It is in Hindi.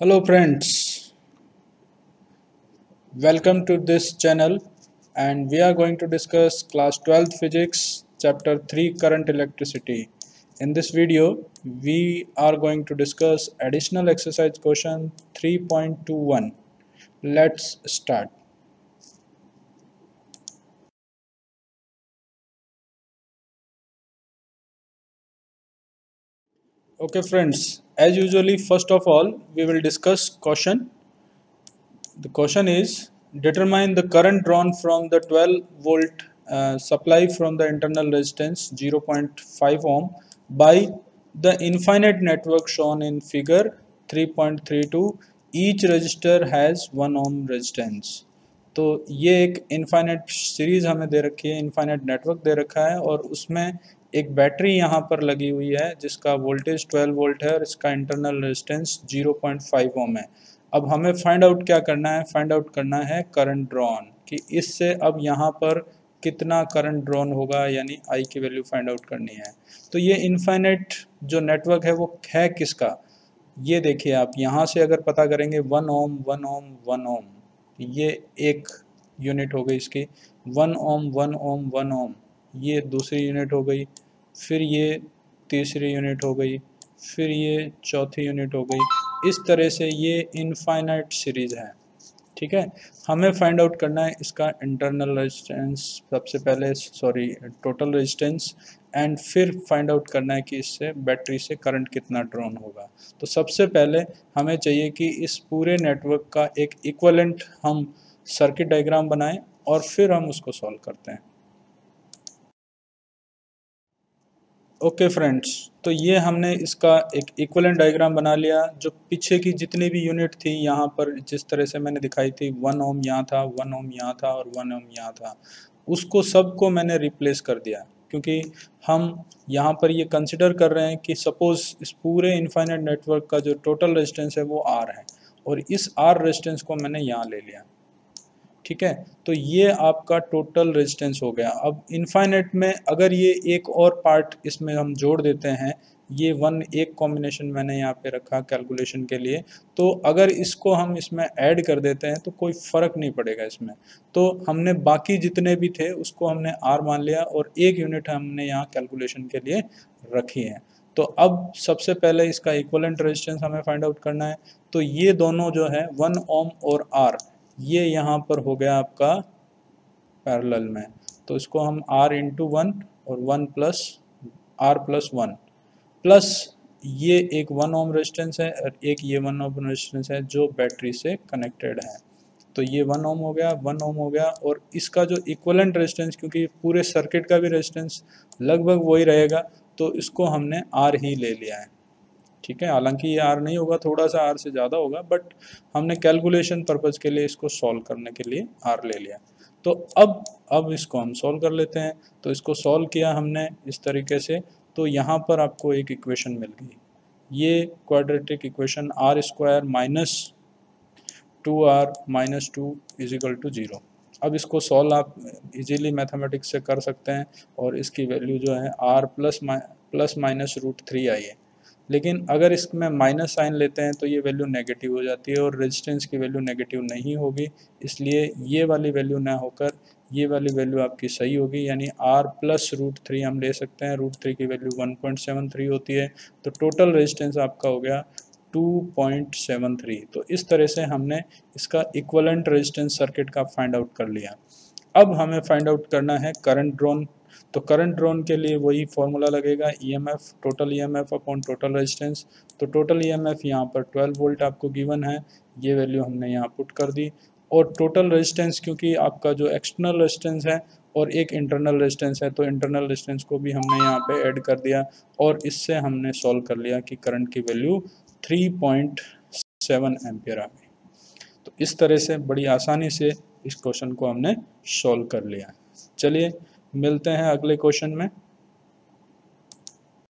Hello friends, welcome to this channel and we are going to discuss class 12th physics chapter 3 current electricity. In this video we are going to discuss additional exercise question 3.21. Let's start. Okay friends, as usually first of all we will discuss question. The question is determine the current drawn from the 12 volt supply from the internal resistance 0.5 ohm by the infinite network shown in figure 3.32. Each resistor has 1 ohm resistance. तो ये एक इनफाइनाइट सीरीज हमें दे रखी है, इनफाइनाइट नेटवर्क दे रखा है और उसमें एक बैटरी यहाँ पर लगी हुई है जिसका वोल्टेज 12 वोल्ट है और इसका इंटरनल रेजिस्टेंस 0.5 ओम है। अब हमें फाइंड आउट क्या करना है, फाइंड आउट करना है करंट ड्रॉन कि इससे अब यहाँ पर कितना करंट ड्रॉन होगा, यानी आई की वैल्यू फाइंड आउट करनी है। तो ये इनफाइनाइट जो नेटवर्क है वो है किसका, ये देखिए आप यहाँ से अगर पता करेंगे 1 ओम 1 ओम 1 ओम, ये एक यूनिट हो गई इसकी, 1 ओम 1 ओम 1 ओम, ये दूसरी यूनिट हो गई, फिर ये तीसरी यूनिट हो गई, फिर ये चौथी यूनिट हो गई। इस तरह से ये इनफाइनाइट सीरीज है। ठीक है, हमें फाइंड आउट करना है इसका इंटरनल रेजिस्टेंस सबसे पहले, सॉरी टोटल रेजिस्टेंस, एंड फिर फाइंड आउट करना है कि इससे बैटरी से करंट कितना ड्रॉन होगा। तो सबसे पहले हमें चाहिए कि इस पूरे नेटवर्क का एक इक्विवेलेंट हम सर्किट डायग्राम बनाएं और फिर हम उसको सॉल्व करते हैं। ओके फ्रेंड्स, तो ये हमने इसका एक इक्विवेलेंट डायग्राम बना लिया। जो पीछे की जितनी भी यूनिट थी यहाँ पर जिस तरह से मैंने दिखाई थी, 1 ओम यहाँ था, 1 ओम यहाँ था और 1 ओम यहाँ था, उसको सबको मैंने रिप्लेस कर दिया। क्योंकि हम यहाँ पर ये कंसिडर कर रहे हैं कि सपोज इस पूरे इनफाइनाइट नेटवर्क का जो टोटल रेजिस्टेंस है वो आर है और इस आर रेजिस्टेंस को मैंने यहाँ ले लिया। ठीक है, तो ये आपका टोटल रेजिस्टेंस हो गया। अब इनफाइनाइट में अगर ये एक और पार्ट इसमें हम जोड़ देते हैं, ये वन एक कॉम्बिनेशन मैंने यहाँ पे रखा कैलकुलेशन के लिए, तो अगर इसको हम इसमें ऐड कर देते हैं तो कोई फ़र्क नहीं पड़ेगा इसमें। तो हमने बाकी जितने भी थे उसको हमने आर मान लिया और एक यूनिट हमने यहाँ कैलकुलेशन के लिए रखी है। तो अब सबसे पहले इसका इक्विवेलेंट रेजिस्टेंस हमें फाइंड आउट करना है। तो ये दोनों जो है 1 ओम और आर, ये यहाँ पर हो गया आपका पैरेलल में, तो इसको हम r इंटू 1 और 1 प्लस r प्लस 1 प्लस ये एक 1 ओम रेजिस्टेंस है और एक ये 1 ओम रेजिस्टेंस है जो बैटरी से कनेक्टेड है। तो ये 1 ओम हो गया, 1 ओम हो गया और इसका जो इक्विवेलेंट रेजिस्टेंस, क्योंकि पूरे सर्किट का भी रेजिस्टेंस लगभग वही रहेगा, तो इसको हमने r ही ले लिया है। ठीक है, हालांकि ये आर नहीं होगा, थोड़ा सा आर से ज़्यादा होगा, बट हमने कैलकुलेशन पर्पज़ के लिए इसको सॉल्व करने के लिए आर ले लिया। तो अब इसको हम सॉल्व कर लेते हैं। तो इसको सॉल्व किया हमने इस तरीके से, तो यहाँ पर आपको एक इक्वेशन मिल गई, ये quadratic equation R square minus 2r minus 2 is equal to 0। अब इसको सॉल्व आप इजीली मैथमेटिक्स से कर सकते हैं और इसकी वैल्यू जो है r प्लस माइनस रूट 3 आई है। लेकिन अगर इसमें माइनस साइन लेते हैं तो ये वैल्यू नेगेटिव हो जाती है और रेजिस्टेंस की वैल्यू नेगेटिव नहीं होगी, इसलिए ये वाली वैल्यू ना होकर ये वाली वैल्यू आपकी सही होगी, यानी r प्लस रूट 3 हम ले सकते हैं। रूट 3 की वैल्यू 1.73 होती है, तो टोटल रेजिस्टेंस आपका हो गया 2.73। तो इस तरह से हमने इसका इक्विवेलेंट रेजिस्टेंस सर्किट का फाइंड आउट कर लिया। अब हमें फाइंड आउट करना है करंट ड्रॉन। तो करंट ड्रॉन के लिए वही फॉर्मूला लगेगा, EMF total EMF upon total resistance. तो टोटल ईएमएफ यहाँ पर 12 वोल्ट आपको गिवन है, ये वैल्यू हमने यहाँ पुट कर दी। और टोटल रेजिस्टेंस, क्योंकि आपका जो एक्सटर्नल रेजिस्टेंस है और एक इंटरनल रेजिस्टेंस है, तो इंटरनल रेजिस्टेंस को भी हमने यहाँ पे ऐड कर दिया और इससे हमने सॉल्व कर लिया कि करंट की वैल्यू 3.7 एम्पियर आ गई। तो इस तरह से बड़ी आसानी से इस क्वेश्चन को हमने सॉल्व कर लिया। चलिए मिलते हैं अगले क्वेश्चन में।